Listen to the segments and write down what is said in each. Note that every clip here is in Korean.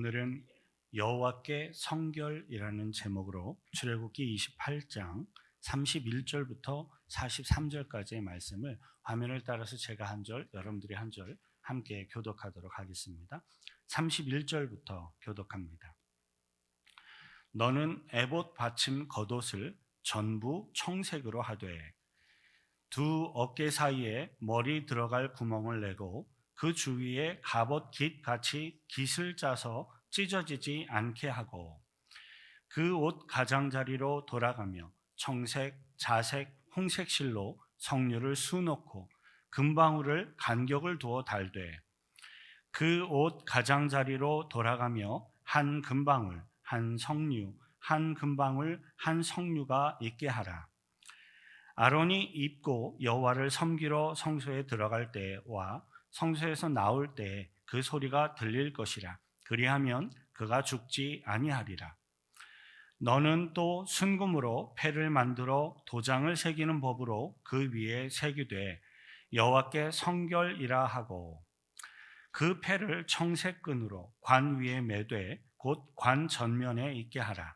오늘은 여호와께 성결이라는 제목으로 출애굽기 28장 31절부터 43절까지의 말씀을 화면을 따라서 제가 한 절, 여러분들이 한 절 함께 교독하도록 하겠습니다. 31절부터 교독합니다. 너는 에봇 받침 겉옷을 전부 청색으로 하되 두 어깨 사이에 머리 들어갈 구멍을 내고 그 주위에 갑옷 깃 같이 깃을 짜서 찢어지지 않게 하고 그 옷 가장자리로 돌아가며 청색, 자색, 홍색 실로 성류를 수놓고 금방울을 간격을 두어 달되 그 옷 가장자리로 돌아가며 한 금방울, 한 성류, 한 금방울, 한 성류가 있게 하라. 아론이 입고 여호와를 섬기러 성소에 들어갈 때와 성소에서 나올 때 그 소리가 들릴 것이라. 그리하면 그가 죽지 아니하리라. 너는 또 순금으로 패를 만들어 도장을 새기는 법으로 그 위에 새기되 여호와께 성결이라 하고 그 패를 청색 끈으로 관 위에 매되 곧 관 전면에 있게 하라.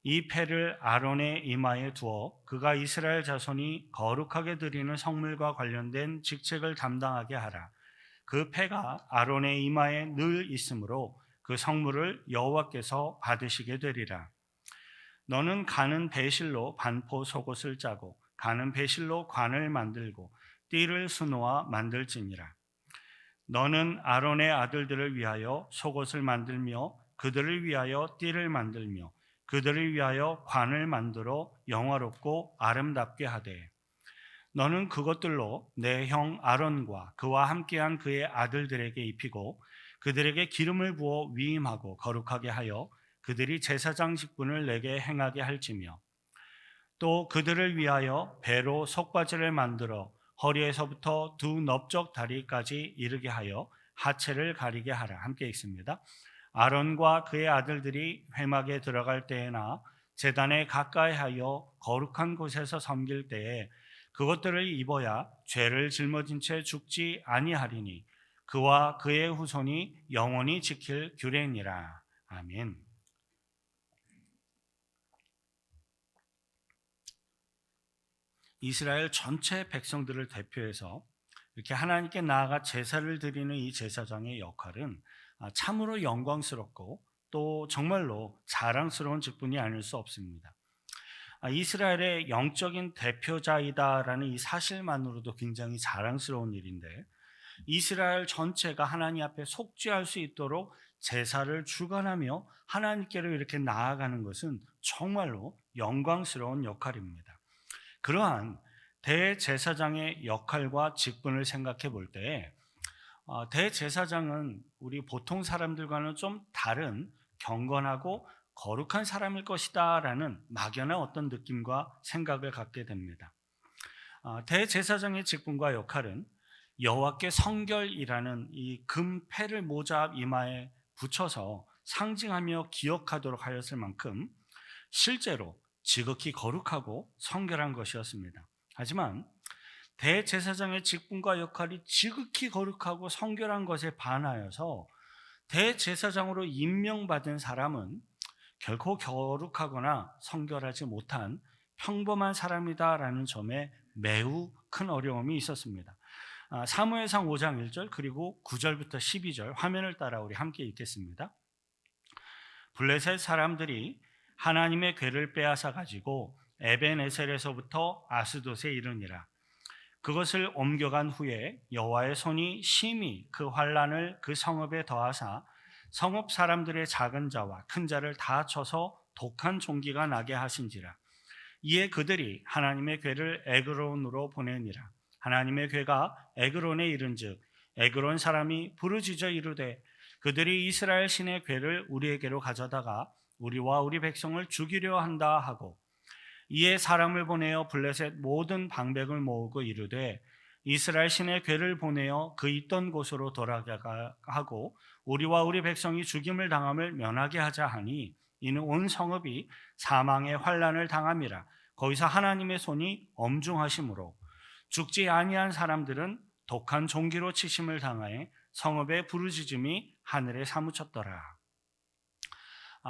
이 패를 아론의 이마에 두어 그가 이스라엘 자손이 거룩하게 드리는 성물과 관련된 직책을 담당하게 하라. 그 패가 아론의 이마에 늘 있으므로 그 성물을 여호와께서 받으시게 되리라. 너는 가는 배실로 반포 속옷을 짜고 가는 배실로 관을 만들고 띠를 수놓아 만들지니라. 너는 아론의 아들들을 위하여 속옷을 만들며 그들을 위하여 띠를 만들며 그들을 위하여 관을 만들어 영화롭고 아름답게 하되 너는 그것들로 내 형 아론과 그와 함께한 그의 아들들에게 입히고 그들에게 기름을 부어 위임하고 거룩하게 하여 그들이 제사장 직분을 내게 행하게 할지며 또 그들을 위하여 배로 속바지를 만들어 허리에서부터 두 넓적 다리까지 이르게 하여 하체를 가리게 하라. 함께 읽습니다. 아론과 그의 아들들이 회막에 들어갈 때에나 제단에 가까이 하여 거룩한 곳에서 섬길 때에 그것들을 입어야 죄를 짊어진 채 죽지 아니하리니 그와 그의 후손이 영원히 지킬 규례니라. 아멘. 이스라엘 전체 백성들을 대표해서 이렇게 하나님께 나아가 제사를 드리는 이 제사장의 역할은 참으로 영광스럽고 또 정말로 자랑스러운 직분이 아닐 수 없습니다. 이스라엘의 영적인 대표자이다라는 이 사실만으로도 굉장히 자랑스러운 일인데 이스라엘 전체가 하나님 앞에 속죄할 수 있도록 제사를 주관하며 하나님께로 이렇게 나아가는 것은 정말로 영광스러운 역할입니다. 그러한 대제사장의 역할과 직분을 생각해 볼 때 대제사장은 우리 보통 사람들과는 좀 다른 경건하고 거룩한 사람일 것이다 라는 막연한 어떤 느낌과 생각을 갖게 됩니다. 대제사장의 직분과 역할은 여호와께 성결이라는 이 금패를 모자 앞 이마에 붙여서 상징하며 기억하도록 하였을 만큼 실제로 지극히 거룩하고 성결한 것이었습니다. 하지만 대제사장의 직분과 역할이 지극히 거룩하고 성결한 것에 반하여서 대제사장으로 임명받은 사람은 결코 거룩하거나 성결하지 못한 평범한 사람이다라는 점에 매우 큰 어려움이 있었습니다. 사무엘상 5장 1절 그리고 9절부터 12절 화면을 따라 우리 함께 읽겠습니다. 블레셋 사람들이 하나님의 궤를 빼앗아 가지고 에벤에셀에서부터 아스돗에 이르니라. 그것을 옮겨간 후에 여호와의 손이 심히 그 환난을 그 성읍에 더하사 성읍 사람들의 작은 자와 큰 자를 다 쳐서 독한 종기가 나게 하신지라. 이에 그들이 하나님의 궤를 에그론으로 보내니라. 하나님의 궤가 에그론에 이른즉 에그론 사람이 부르짖어 이르되 그들이 이스라엘 신의 궤를 우리에게로 가져다가 우리와 우리 백성을 죽이려 한다 하고 이에 사람을 보내어 블레셋 모든 방백을 모으고 이르되 이스라엘 신의 궤를 보내어 그 있던 곳으로 돌아가게 하고 우리와 우리 백성이 죽임을 당함을 면하게 하자 하니 이는 온 성읍이 사망의 환난을 당함이라. 거기서 하나님의 손이 엄중하심으로 죽지 아니한 사람들은 독한 종기로 치심을 당하여 성읍의 부르짖음이 하늘에 사무쳤더라.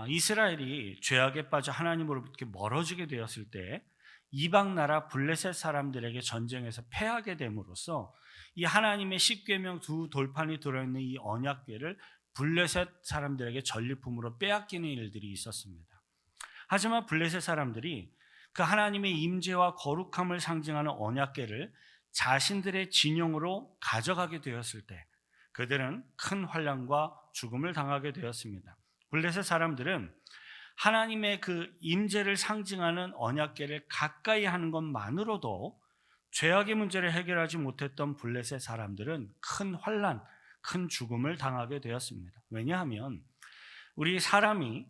이스라엘이 죄악에 빠져 하나님으로부터 멀어지게 되었을 때 이방 나라 블레셋 사람들에게 전쟁에서 패하게 됨으로써 이 하나님의 십계명 두 돌판이 들어있는 이 언약궤를 블레셋 사람들에게 전리품으로 빼앗기는 일들이 있었습니다. 하지만 블레셋 사람들이 그 하나님의 임재와 거룩함을 상징하는 언약궤를 자신들의 진영으로 가져가게 되었을 때 그들은 큰 환난과 죽음을 당하게 되었습니다. 블레셋 사람들은 하나님의 그 임재를 상징하는 언약궤를 가까이 하는 것만으로도 죄악의 문제를 해결하지 못했던 블레셋 사람들은 큰 환난, 큰 죽음을 당하게 되었습니다. 왜냐하면 우리 사람이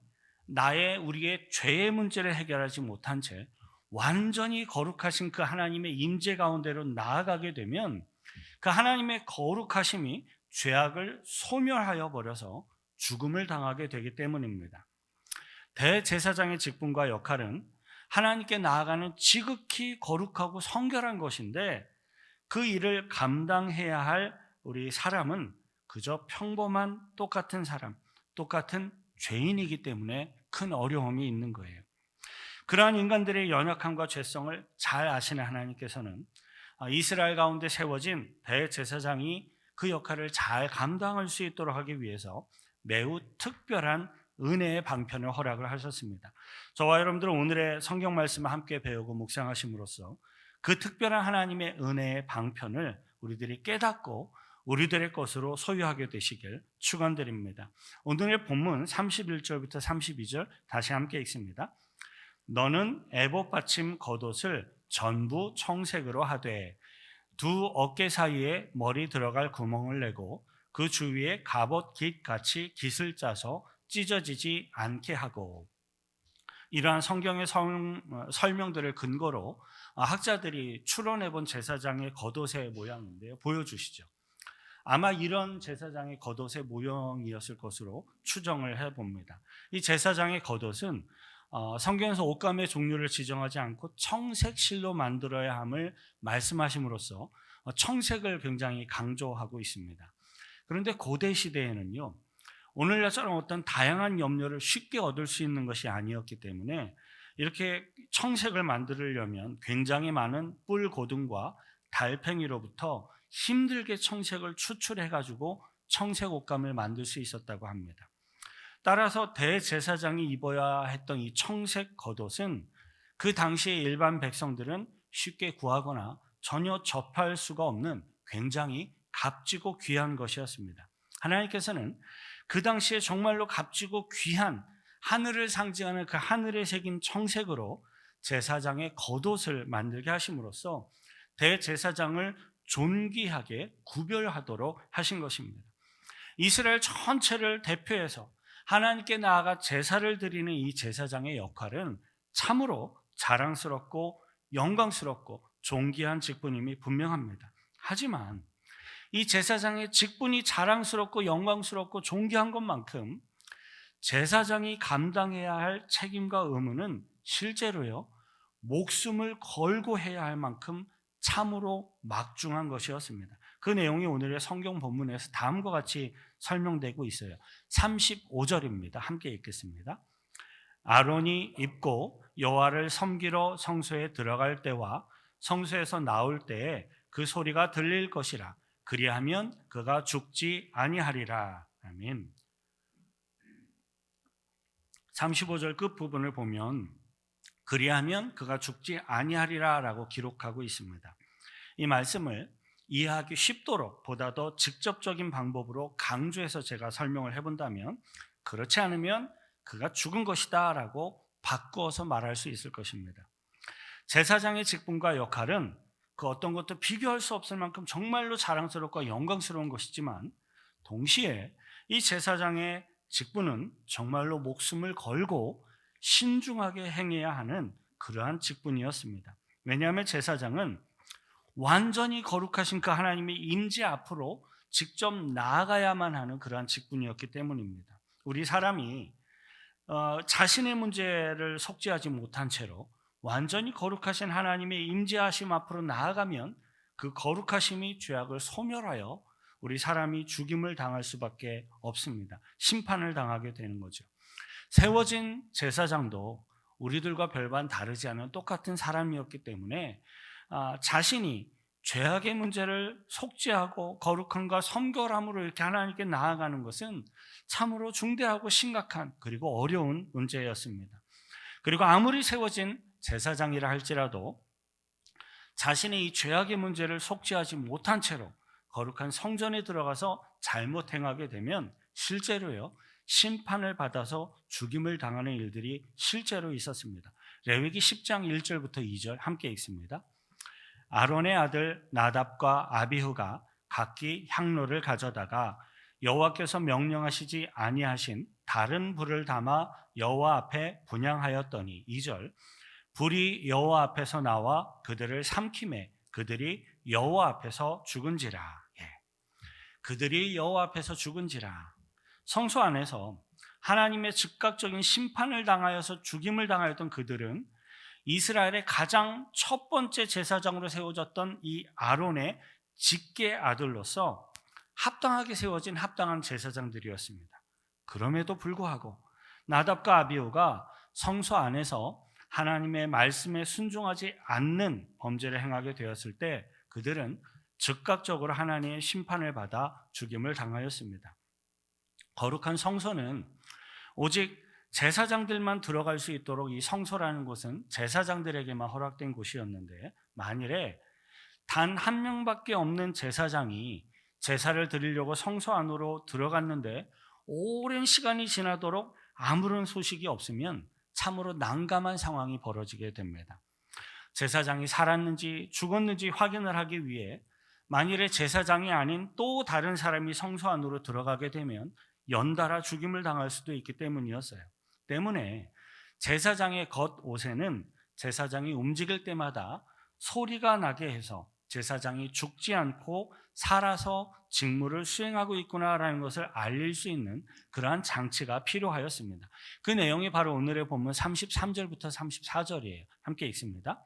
우리의 죄의 문제를 해결하지 못한 채 완전히 거룩하신 그 하나님의 임재 가운데로 나아가게 되면 그 하나님의 거룩하심이 죄악을 소멸하여 버려서 죽음을 당하게 되기 때문입니다. 대제사장의 직분과 역할은 하나님께 나아가는 지극히 거룩하고 성결한 것인데 그 일을 감당해야 할 우리 사람은 그저 평범한 똑같은 사람, 똑같은 죄인이기 때문에 큰 어려움이 있는 거예요. 그러한 인간들의 연약함과 죄성을 잘 아시는 하나님께서는 이스라엘 가운데 세워진 대제사장이 그 역할을 잘 감당할 수 있도록 하기 위해서 매우 특별한 은혜의 방편을 허락을 하셨습니다. 저와 여러분들은 오늘의 성경 말씀을 함께 배우고 묵상하심으로써 그 특별한 하나님의 은혜의 방편을 우리들이 깨닫고 우리들의 것으로 소유하게 되시길 축원드립니다. 오늘의 본문 31절부터 32절 다시 함께 읽습니다. 너는 에봇 받침 겉옷을 전부 청색으로 하되 두 어깨 사이에 머리 들어갈 구멍을 내고 그 주위에 갑옷 깃같이 깃을 짜서 찢어지지 않게 하고. 이러한 성경의 설명들을 근거로 학자들이 추론해본 제사장의 겉옷의 모양인데요, 보여주시죠. 아마 이런 제사장의 겉옷의 모형이었을 것으로 추정을 해봅니다. 이 제사장의 겉옷은 성경에서 옷감의 종류를 지정하지 않고 청색 실로 만들어야 함을 말씀하심으로써 청색을 굉장히 강조하고 있습니다. 그런데 고대 시대에는요, 오늘날처럼 어떤 다양한 염료를 쉽게 얻을 수 있는 것이 아니었기 때문에 이렇게 청색을 만들려면 굉장히 많은 뿔 고등과 달팽이로부터 힘들게 청색을 추출해가지고 청색 옷감을 만들 수 있었다고 합니다. 따라서 대제사장이 입어야 했던 이 청색 겉옷은 그 당시의 일반 백성들은 쉽게 구하거나 전혀 접할 수가 없는 굉장히 값지고 귀한 것이었습니다. 하나님께서는 그 당시에 정말로 값지고 귀한 하늘을 상징하는 그 하늘에 새긴 청색으로 제사장의 겉옷을 만들게 하심으로써 대제사장을 존귀하게 구별하도록 하신 것입니다. 이스라엘 전체를 대표해서 하나님께 나아가 제사를 드리는 이 제사장의 역할은 참으로 자랑스럽고 영광스럽고 존귀한 직분임이 분명합니다. 하지만 이 제사장의 직분이 자랑스럽고 영광스럽고 존귀한 것만큼 제사장이 감당해야 할 책임과 의무는 실제로요, 목숨을 걸고 해야 할 만큼 참으로 막중한 것이었습니다. 그 내용이 오늘의 성경 본문에서 다음과 같이 설명되고 있어요. 35절입니다. 함께 읽겠습니다. 아론이 입고 여호와를 섬기러 성소에 들어갈 때와 성소에서 나올 때에 그 소리가 들릴 것이라. 그리하면 그가 죽지 아니하리라. 아멘. 35절 끝부분을 보면 그리하면 그가 죽지 아니하리라 라고 기록하고 있습니다. 이 말씀을 이해하기 쉽도록 보다 더 직접적인 방법으로 강조해서 제가 설명을 해본다면 그렇지 않으면 그가 죽은 것이다 라고 바꾸어서 말할 수 있을 것입니다. 제사장의 직분과 역할은 그 어떤 것도 비교할 수 없을 만큼 정말로 자랑스럽고 영광스러운 것이지만 동시에 이 제사장의 직분은 정말로 목숨을 걸고 신중하게 행해야 하는 그러한 직분이었습니다. 왜냐하면 제사장은 완전히 거룩하신 그 하나님의 임재 앞으로 직접 나아가야만 하는 그러한 직분이었기 때문입니다. 우리 사람이 자신의 문제를 속죄하지 못한 채로 완전히 거룩하신 하나님의 임재하심 앞으로 나아가면 그 거룩하심이 죄악을 소멸하여 우리 사람이 죽임을 당할 수밖에 없습니다. 심판을 당하게 되는 거죠. 세워진 제사장도 우리들과 별반 다르지 않은 똑같은 사람이었기 때문에 자신이 죄악의 문제를 속죄하고 거룩함과 성결함으로 이렇게 하나님께 나아가는 것은 참으로 중대하고 심각한 그리고 어려운 문제였습니다. 그리고 아무리 세워진 제사장이라 할지라도 자신의 이 죄악의 문제를 속죄하지 못한 채로 거룩한 성전에 들어가서 잘못 행하게 되면 실제로요, 심판을 받아서 죽임을 당하는 일들이 실제로 있었습니다. 레위기 10장 1절부터 2절 함께 읽습니다. 아론의 아들 나답과 아비후가 각기 향로를 가져다가 여호와께서 명령하시지 아니하신 다른 불을 담아 여호와 앞에 분향하였더니 2절 불이 여호와 앞에서 나와 그들을 삼키매 그들이 여호와 앞에서 죽은지라. 그들이 여호와 앞에서 죽은지라. 성소 안에서 하나님의 즉각적인 심판을 당하여서 죽임을 당하였던 그들은 이스라엘의 가장 첫 번째 제사장으로 세워졌던 이 아론의 직계 아들로서 합당하게 세워진 합당한 제사장들이었습니다. 그럼에도 불구하고 나답과 아비후가 성소 안에서 하나님의 말씀에 순종하지 않는 범죄를 행하게 되었을 때 그들은 즉각적으로 하나님의 심판을 받아 죽임을 당하였습니다. 거룩한 성소는 오직 제사장들만 들어갈 수 있도록 이 성소라는 곳은 제사장들에게만 허락된 곳이었는데 만일에 단 한 명밖에 없는 제사장이 제사를 드리려고 성소 안으로 들어갔는데 오랜 시간이 지나도록 아무런 소식이 없으면 참으로 난감한 상황이 벌어지게 됩니다. 제사장이 살았는지 죽었는지 확인을 하기 위해 만일에 제사장이 아닌 또 다른 사람이 성소 안으로 들어가게 되면 연달아 죽임을 당할 수도 있기 때문이었어요. 때문에 제사장의 겉옷에는 제사장이 움직일 때마다 소리가 나게 해서 제사장이 죽지 않고 살아서 직무를 수행하고 있구나라는 것을 알릴 수 있는 그러한 장치가 필요하였습니다. 그 내용이 바로 오늘의 본문 33절부터 34절이에요. 함께 읽습니다.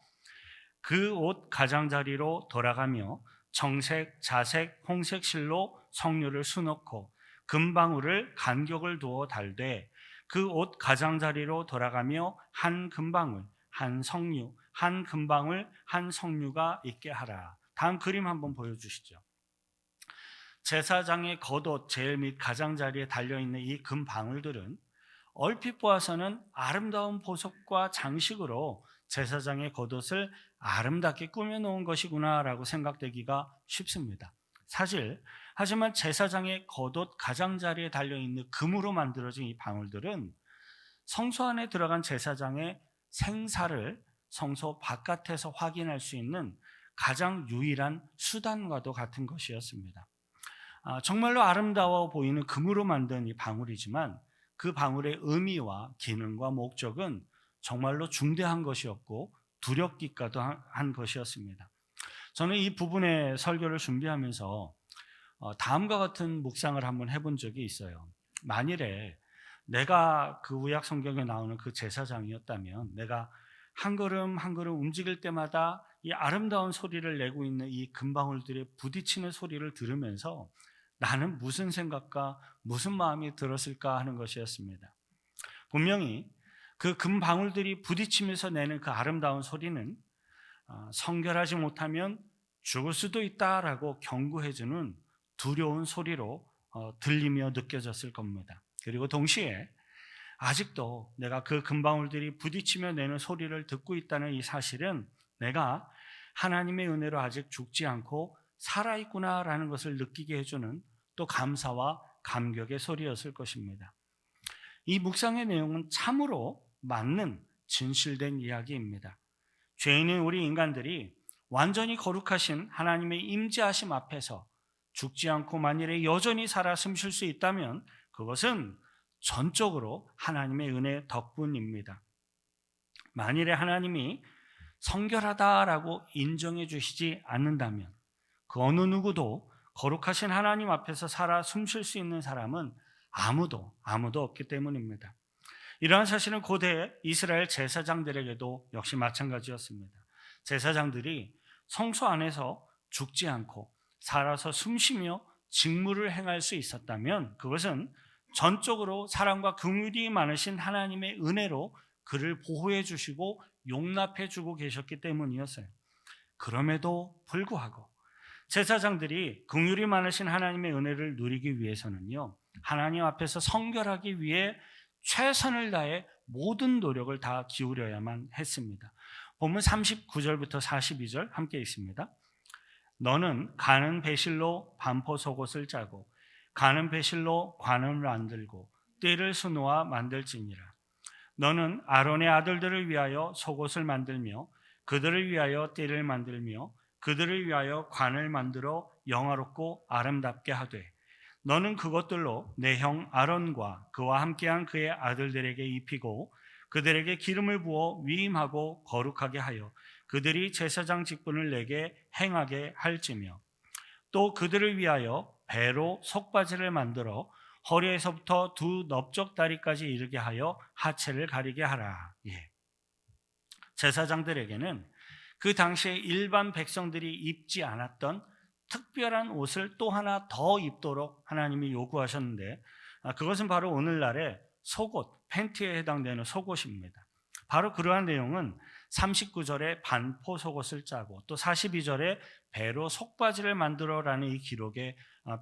그 옷 가장자리로 돌아가며 정색, 자색, 홍색 실로 성류를 수놓고 금방울을 간격을 두어 달되 그 옷 가장자리로 돌아가며 한 금방울, 한 성류, 한 금방울, 한 성류가 있게 하라. 다음 그림 한번 보여주시죠. 제사장의 겉옷 제일 및 가장자리에 달려있는 이 금방울들은 얼핏 보아서는 아름다운 보석과 장식으로 제사장의 겉옷을 아름답게 꾸며놓은 것이구나라고 생각되기가 쉽습니다. 하지만 제사장의 겉옷 가장자리에 달려있는 금으로 만들어진 이 방울들은 성소 안에 들어간 제사장의 생사를 성소 바깥에서 확인할 수 있는 가장 유일한 수단과도 같은 것이었습니다. 정말로 아름다워 보이는 금으로 만든 이 방울이지만 그 방울의 의미와 기능과 목적은 정말로 중대한 것이었고 두렵기까도 한 것이었습니다. 저는 이 부분의 설교를 준비하면서 다음과 같은 묵상을 한번 해본 적이 있어요. 만일에 내가 그 구약 성경에 나오는 그 제사장이었다면 내가 한 걸음 한 걸음 움직일 때마다 이 아름다운 소리를 내고 있는 이 금방울들의 부딪히는 소리를 들으면서 나는 무슨 생각과 무슨 마음이 들었을까 하는 것이었습니다. 분명히 그 금방울들이 부딪히면서 내는 그 아름다운 소리는 성결하지 못하면 죽을 수도 있다라고 경고해주는 두려운 소리로 들리며 느껴졌을 겁니다. 그리고 동시에 아직도 내가 그 금방울들이 부딪히며 내는 소리를 듣고 있다는 이 사실은 내가 하나님의 은혜로 아직 죽지 않고 살아있구나라는 것을 느끼게 해주는 또 감사와 감격의 소리였을 것입니다. 이 묵상의 내용은 참으로 맞는 진실된 이야기입니다. 죄인인 우리 인간들이 완전히 거룩하신 하나님의 임재하심 앞에서 죽지 않고 만일에 여전히 살아 숨쉴 수 있다면 그것은 전적으로 하나님의 은혜 덕분입니다. 만일에 하나님이 성결하다라고 인정해 주시지 않는다면 그 어느 누구도 거룩하신 하나님 앞에서 살아 숨쉴 수 있는 사람은 아무도 없기 때문입니다. 이러한 사실은 고대 이스라엘 제사장들에게도 역시 마찬가지였습니다. 제사장들이 성소 안에서 죽지 않고 살아서 숨쉬며 직무를 행할 수 있었다면 그것은 전적으로 사랑과 긍휼이 많으신 하나님의 은혜로 그를 보호해 주시고 용납해 주고 계셨기 때문이었어요. 그럼에도 불구하고 제사장들이 긍휼이 많으신 하나님의 은혜를 누리기 위해서는요, 하나님 앞에서 성결하기 위해 최선을 다해 모든 노력을 다 기울여야만 했습니다. 본문 39절부터 42절 함께 있습니다. 너는 가는 배실로 반포 속옷을 짜고 가는 배실로 관을 만들고 띠를 수놓아 만들지니라. 너는 아론의 아들들을 위하여 속옷을 만들며 그들을 위하여 띠를 만들며 그들을 위하여 관을 만들어 영화롭고 아름답게 하되 너는 그것들로 내 형 아론과 그와 함께한 그의 아들들에게 입히고 그들에게 기름을 부어 위임하고 거룩하게 하여 그들이 제사장 직분을 내게 행하게 할지며 또 그들을 위하여 배로 속바지를 만들어 허리에서부터 두 넓적다리까지 이르게 하여 하체를 가리게 하라. 제사장들에게는 그 당시에 일반 백성들이 입지 않았던 특별한 옷을 또 하나 더 입도록 하나님이 요구하셨는데, 그것은 바로 오늘날의 속옷, 팬티에 해당되는 속옷입니다. 바로 그러한 내용은 39절에 반포 속옷을 짜고 또 42절에 배로 속바지를 만들어라는 이 기록에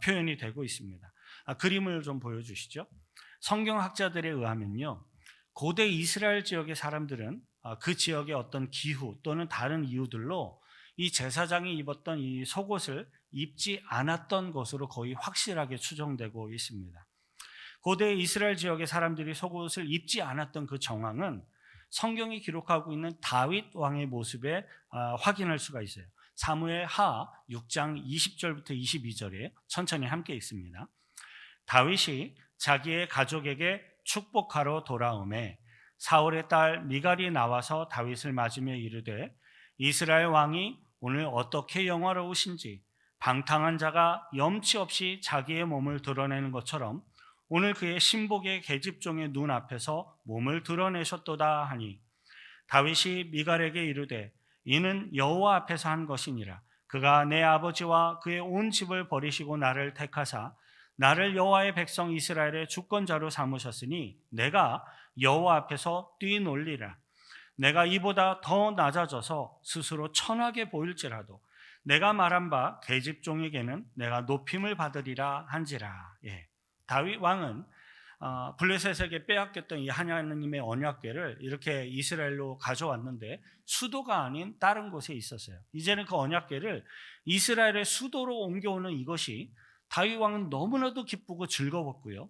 표현이 되고 있습니다. 그림을 좀 보여주시죠. 성경학자들에 의하면요, 고대 이스라엘 지역의 사람들은 그 지역의 어떤 기후 또는 다른 이유들로 이 제사장이 입었던 이 속옷을 입지 않았던 것으로 거의 확실하게 추정되고 있습니다. 고대 이스라엘 지역의 사람들이 속옷을 입지 않았던 그 정황은 성경이 기록하고 있는 다윗 왕의 모습에 확인할 수가 있어요. 사무엘 하 6장 20절부터 22절에 천천히 함께 있습니다. 다윗이 자기의 가족에게 축복하러 돌아오매 사울의 딸 미갈이 나와서 다윗을 맞으며 이르되 이스라엘 왕이 오늘 어떻게 영화로우신지 방탕한 자가 염치 없이 자기의 몸을 드러내는 것처럼 오늘 그의 신복의 계집종의 눈 앞에서 몸을 드러내셨도다 하니 다윗이 미갈에게 이르되 이는 여호와 앞에서 한 것이니라. 그가 내 아버지와 그의 온 집을 버리시고 나를 택하사 나를 여호와의 백성 이스라엘의 주권자로 삼으셨으니 내가 여호와 앞에서 뛰놀리라. 내가 이보다 더 낮아져서 스스로 천하게 보일지라도 내가 말한 바 계집종에게는 내가 높임을 받으리라 한지라. 다윗 왕은 블레셋에게 빼앗겼던 이 하나님의 언약궤를 이렇게 이스라엘로 가져왔는데 수도가 아닌 다른 곳에 있었어요. 이제는 그 언약궤를 이스라엘의 수도로 옮겨오는 이것이 다윗 왕은 너무나도 기쁘고 즐거웠고요.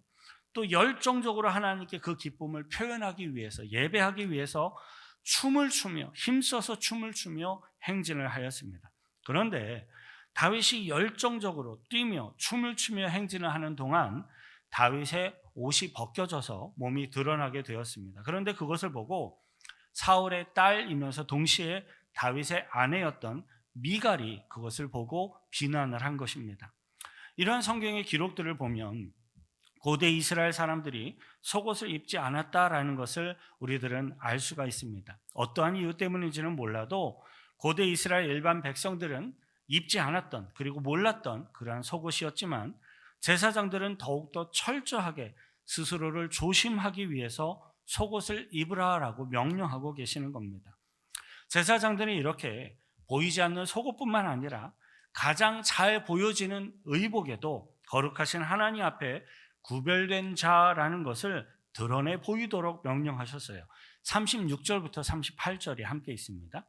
또 열정적으로 하나님께 그 기쁨을 표현하기 위해서, 예배하기 위해서 춤을 추며 힘써서 춤을 추며 행진을 하였습니다. 그런데 다윗이 열정적으로 뛰며 춤을 추며 행진을 하는 동안 다윗의 옷이 벗겨져서 몸이 드러나게 되었습니다. 그런데 그것을 보고 사울의 딸이면서 동시에 다윗의 아내였던 미갈이 그것을 보고 비난을 한 것입니다. 이러한 성경의 기록들을 보면 고대 이스라엘 사람들이 속옷을 입지 않았다라는 것을 우리들은 알 수가 있습니다. 어떠한 이유 때문인지는 몰라도 고대 이스라엘 일반 백성들은 입지 않았던, 그리고 몰랐던 그러한 속옷이었지만 제사장들은 더욱더 철저하게 스스로를 조심하기 위해서 속옷을 입으라라고 명령하고 계시는 겁니다. 제사장들은 이렇게 보이지 않는 속옷뿐만 아니라 가장 잘 보여지는 의복에도 거룩하신 하나님 앞에 구별된 자라는 것을 드러내 보이도록 명령하셨어요. 36절부터 38절이 함께 있습니다.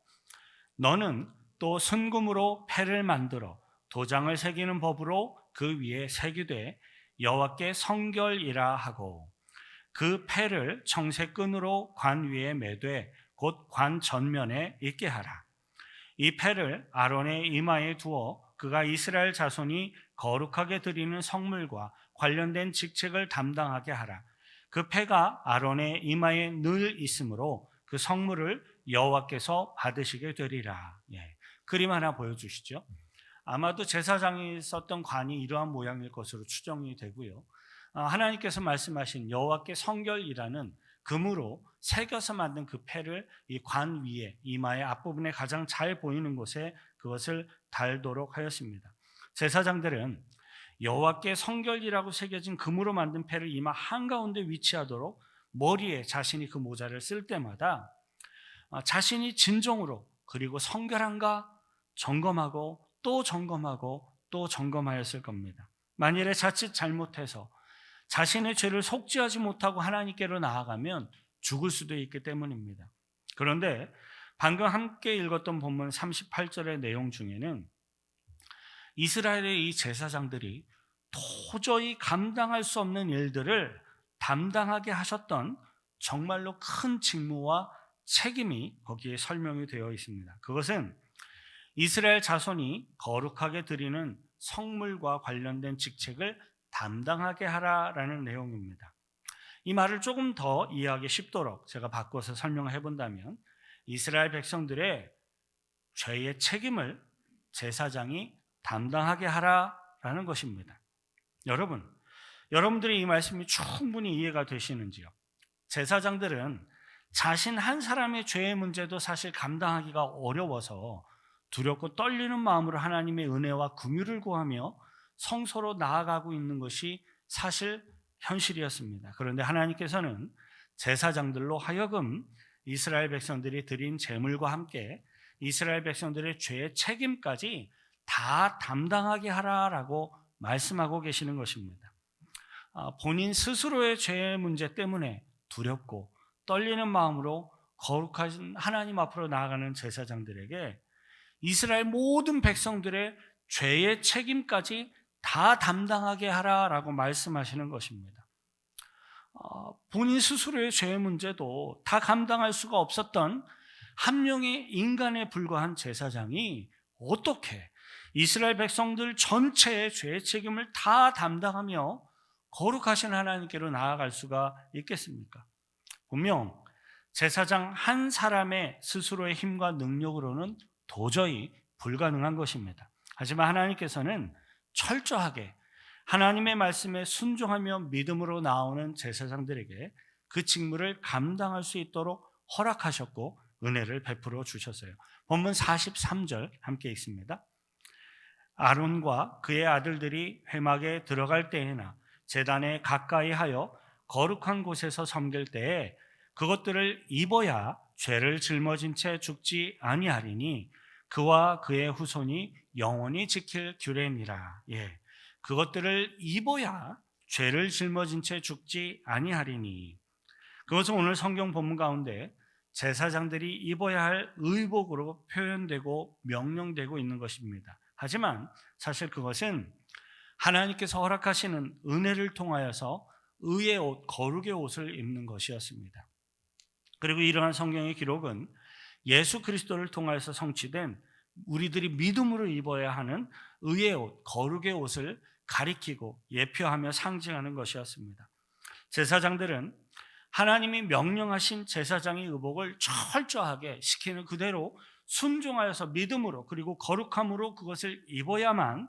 너는 또 순금으로 패를 만들어 도장을 새기는 법으로 그 위에 새기되 여호와께 성결이라 하고 그 패를 청색끈으로 관 위에 매되 곧 관 전면에 있게 하라. 이 패를 아론의 이마에 두어 그가 이스라엘 자손이 거룩하게 드리는 성물과 관련된 직책을 담당하게 하라. 그 패가 아론의 이마에 늘 있으므로 그 성물을 여호와께서 받으시게 되리라. 그림 하나 보여주시죠. 아마도 제사장이 썼던 관이 이러한 모양일 것으로 추정이 되고요. 하나님께서 말씀하신 여호와께 성결이라는 금으로 새겨서 만든 그 패를 이 관 위에 이마의 앞부분에 가장 잘 보이는 곳에 그것을 달도록 하였습니다. 제사장들은 여호와께 성결이라고 새겨진 금으로 만든 패를 이마 한가운데 위치하도록 머리에 자신이 그 모자를 쓸 때마다 자신이 진정으로 그리고 성결한가 점검하고 또 점검하고 또 점검하였을 겁니다. 만일에 자칫 잘못해서 자신의 죄를 속죄하지 못하고 하나님께로 나아가면 죽을 수도 있기 때문입니다. 그런데 방금 함께 읽었던 본문 38절의 내용 중에는 이스라엘의 이 제사장들이 도저히 감당할 수 없는 일들을 담당하게 하셨던 정말로 큰 직무와 책임이 거기에 설명이 되어 있습니다. 그것은 이스라엘 자손이 거룩하게 드리는 성물과 관련된 직책을 담당하게 하라라는 내용입니다. 이 말을 조금 더 이해하기 쉽도록 제가 바꿔서 설명해 본다면 이스라엘 백성들의 죄의 책임을 제사장이 담당하게 하라라는 것입니다. 여러분들이 이 말씀이 충분히 이해가 되시는지요? 제사장들은 자신 한 사람의 죄의 문제도 사실 감당하기가 어려워서 두렵고 떨리는 마음으로 하나님의 은혜와 긍휼을 구하며 성소로 나아가고 있는 것이 사실 현실이었습니다. 그런데 하나님께서는 제사장들로 하여금 이스라엘 백성들이 드린 제물과 함께 이스라엘 백성들의 죄의 책임까지 다 담당하게 하라라고 말씀하고 계시는 것입니다. 본인 스스로의 죄의 문제 때문에 두렵고 떨리는 마음으로 거룩하신 하나님 앞으로 나아가는 제사장들에게 이스라엘 모든 백성들의 죄의 책임까지 다 담당하게 하라라고 말씀하시는 것입니다. 본인 스스로의 죄의 문제도 다 감당할 수가 없었던 한 명의 인간에 불과한 제사장이 어떻게 이스라엘 백성들 전체의 죄의 책임을 다 담당하며 거룩하신 하나님께로 나아갈 수가 있겠습니까? 분명 제사장 한 사람의 스스로의 힘과 능력으로는 도저히 불가능한 것입니다. 하지만 하나님께서는 철저하게 하나님의 말씀에 순종하며 믿음으로 나오는 제사장들에게 그 직무를 감당할 수 있도록 허락하셨고 은혜를 베풀어 주셨어요. 본문 43절 함께 읽습니다. 아론과 그의 아들들이 회막에 들어갈 때에나 제단에 가까이 하여 거룩한 곳에서 섬길 때에 그것들을 입어야 죄를 짊어진 채 죽지 아니하리니 그와 그의 후손이 영원히 지킬 규례니라. 그것들을 입어야 죄를 짊어진 채 죽지 아니하리니, 그것은 오늘 성경 본문 가운데 제사장들이 입어야 할 의복으로 표현되고 명령되고 있는 것입니다. 하지만 사실 그것은 하나님께서 허락하시는 은혜를 통하여서 의의 옷, 거룩의 옷을 입는 것이었습니다. 그리고 이러한 성경의 기록은 예수 그리스도를 통하여서 성취된 우리들이 믿음으로 입어야 하는 의의 옷, 거룩의 옷을 가리키고 예표하며 상징하는 것이었습니다. 제사장들은 하나님이 명령하신 제사장의 의복을 철저하게 시키는 그대로 순종하여서 믿음으로 그리고 거룩함으로 그것을 입어야만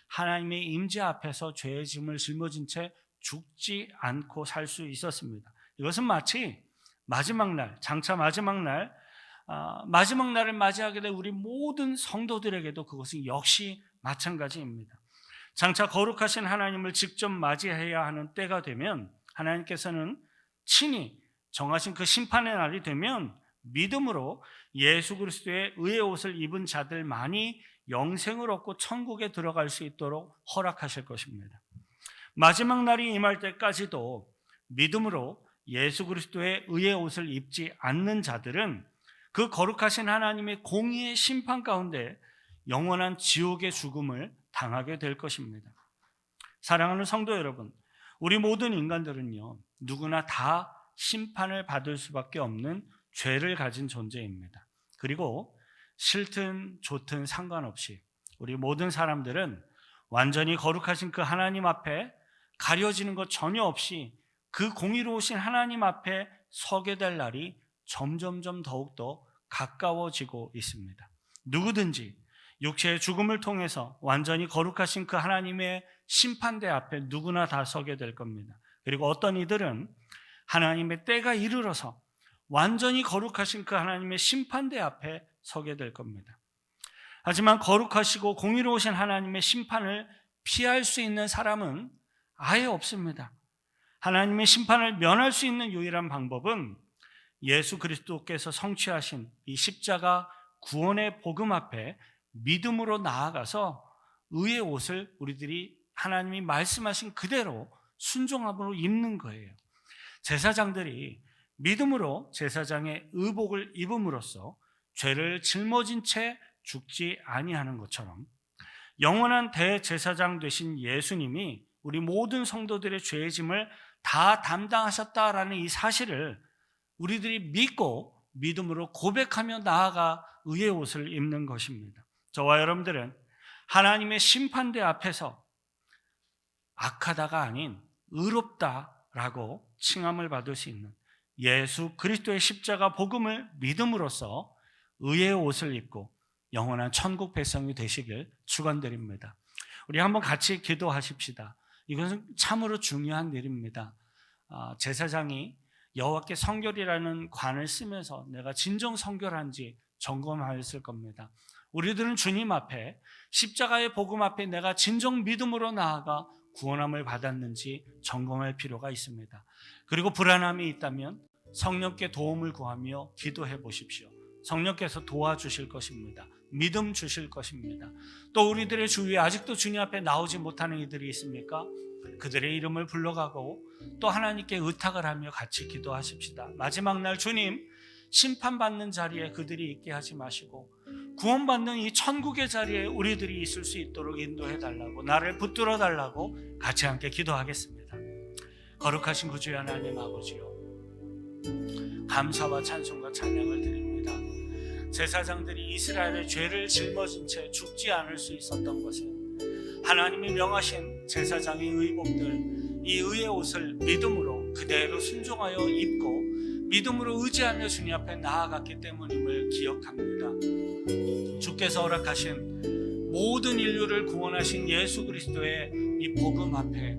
하나님의 임재 앞에서 죄의 짐을 짊어진 채 죽지 않고 살 수 있었습니다. 이것은 마치 마지막 날, 장차 마지막 날을 맞이하게 될 우리 모든 성도들에게도 그것은 역시 마찬가지입니다. 장차 거룩하신 하나님을 직접 맞이해야 하는 때가 되면 하나님께서는 친히 정하신 그 심판의 날이 되면 믿음으로 예수 그리스도의 의의 옷을 입은 자들만이 영생을 얻고 천국에 들어갈 수 있도록 허락하실 것입니다. 마지막 날이 임할 때까지도 믿음으로 예수 그리스도의 의의 옷을 입지 않는 자들은 그 거룩하신 하나님의 공의의 심판 가운데 영원한 지옥의 죽음을 당하게 될 것입니다. 사랑하는 성도 여러분, 우리 모든 인간들은요, 누구나 다 심판을 받을 수밖에 없는 죄를 가진 존재입니다. 그리고 싫든 좋든 상관없이 우리 모든 사람들은 완전히 거룩하신 그 하나님 앞에 가려지는 것 전혀 없이 그 공의로우신 하나님 앞에 서게 될 날이 점점점 더욱더 가까워지고 있습니다. 누구든지 육체의 죽음을 통해서 완전히 거룩하신 그 하나님의 심판대 앞에 누구나 다 서게 될 겁니다. 그리고 어떤 이들은 하나님의 때가 이르러서 완전히 거룩하신 그 하나님의 심판대 앞에 서게 될 겁니다. 하지만 거룩하시고 공의로우신 하나님의 심판을 피할 수 있는 사람은 아예 없습니다. 하나님의 심판을 면할 수 있는 유일한 방법은 예수 그리스도께서 성취하신 이 십자가 구원의 복음 앞에 믿음으로 나아가서 의의 옷을 우리들이 하나님이 말씀하신 그대로 순종함으로 입는 거예요. 제사장들이 믿음으로 제사장의 의복을 입음으로써 죄를 짊어진 채 죽지 아니하는 것처럼 영원한 대제사장 되신 예수님이 우리 모든 성도들의 죄의 짐을 다 담당하셨다라는 이 사실을 우리들이 믿고 믿음으로 고백하며 나아가 의의 옷을 입는 것입니다. 저와 여러분들은 하나님의 심판대 앞에서 악하다가 아닌 의롭다라고 칭함을 받을 수 있는 예수 그리스도의 십자가 복음을 믿음으로써 의의 옷을 입고 영원한 천국 백성이 되시길 축원드립니다. 우리 한번 같이 기도하십시다. 이것은 참으로 중요한 일입니다. 제사장이 여호와께 성결이라는 관을 쓰면서 내가 진정 성결한지 점검하였을 겁니다. 우리들은 주님 앞에 십자가의 복음 앞에 내가 진정 믿음으로 나아가 구원함을 받았는지 점검할 필요가 있습니다. 그리고 불안함이 있다면 성령께 도움을 구하며 기도해 보십시오. 성령께서 도와주실 것입니다. 믿음 주실 것입니다. 또 우리들의 주위에 아직도 주님 앞에 나오지 못하는 이들이 있습니까? 그들의 이름을 불러가고 또 하나님께 의탁을 하며 같이 기도하십시다. 마지막 날 주님 심판받는 자리에 그들이 있게 하지 마시고 구원받는 이 천국의 자리에 우리들이 있을 수 있도록 인도해 달라고, 나를 붙들어 달라고 같이 함께 기도하겠습니다. 거룩하신 구주의 하나님 아버지요, 감사와 찬송과 찬양을 드립니다. 제사장들이 이스라엘의 죄를 짊어진 채 죽지 않을 수 있었던 것은 하나님이 명하신 제사장의 의복들, 이 의의 옷을 믿음으로 그대로 순종하여 입고 믿음으로 의지하며 주님 앞에 나아갔기 때문임을 기억합니다. 주께서 허락하신 모든 인류를 구원하신 예수 그리스도의 이 복음 앞에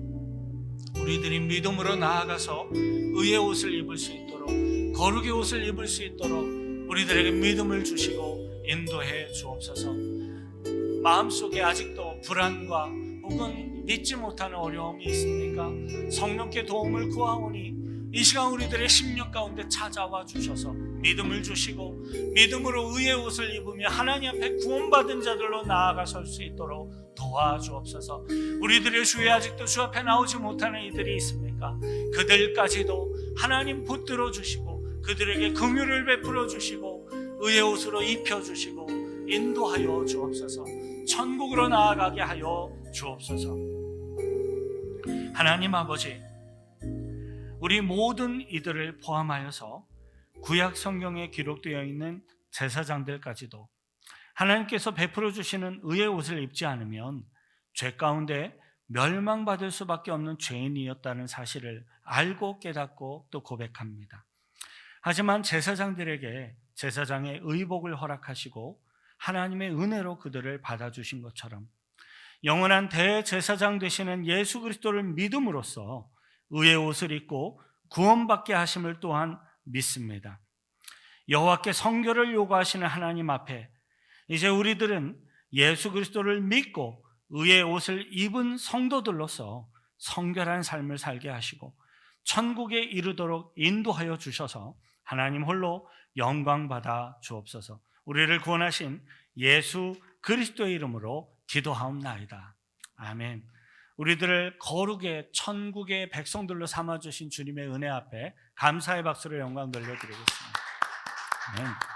우리들이 믿음으로 나아가서 의의 옷을 입을 수 있도록, 거룩의 옷을 입을 수 있도록 우리들에게 믿음을 주시고 인도해 주옵소서. 마음속에 아직도 불안과 혹은 믿지 못하는 어려움이 있습니까? 성령께 도움을 구하오니 이 시간 우리들의 심령 가운데 찾아와 주셔서 믿음을 주시고 믿음으로 의의 옷을 입으며 하나님 앞에 구원받은 자들로 나아가 설 수 있도록 도와주옵소서. 우리들의 주위에 아직도 주 앞에 나오지 못하는 이들이 있습니까? 그들까지도 하나님 붙들어 주시고 그들에게 긍휼을 베풀어 주시고 의의 옷으로 입혀 주시고 인도하여 주옵소서. 천국으로 나아가게 하여 주옵소서. 하나님 아버지, 우리 모든 이들을 포함하여서 구약 성경에 기록되어 있는 제사장들까지도 하나님께서 베풀어 주시는 의의 옷을 입지 않으면 죄 가운데 멸망받을 수밖에 없는 죄인이었다는 사실을 알고 깨닫고 또 고백합니다. 하지만 제사장들에게 제사장의 의복을 허락하시고 하나님의 은혜로 그들을 받아주신 것처럼 영원한 대제사장 되시는 예수 그리스도를 믿음으로써 의의 옷을 입고 구원받게 하심을 또한 믿습니다. 여호와께 성결을 요구하시는 하나님 앞에 이제 우리들은 예수 그리스도를 믿고 의의 옷을 입은 성도들로서 성결한 삶을 살게 하시고 천국에 이르도록 인도하여 주셔서 하나님 홀로 영광 받아 주옵소서. 우리를 구원하신 예수 그리스도의 이름으로 기도하옵나이다. 아멘. 우리들을 거룩의 천국의 백성들로 삼아주신 주님의 은혜 앞에 감사의 박수로 영광 돌려드리겠습니다. 아멘.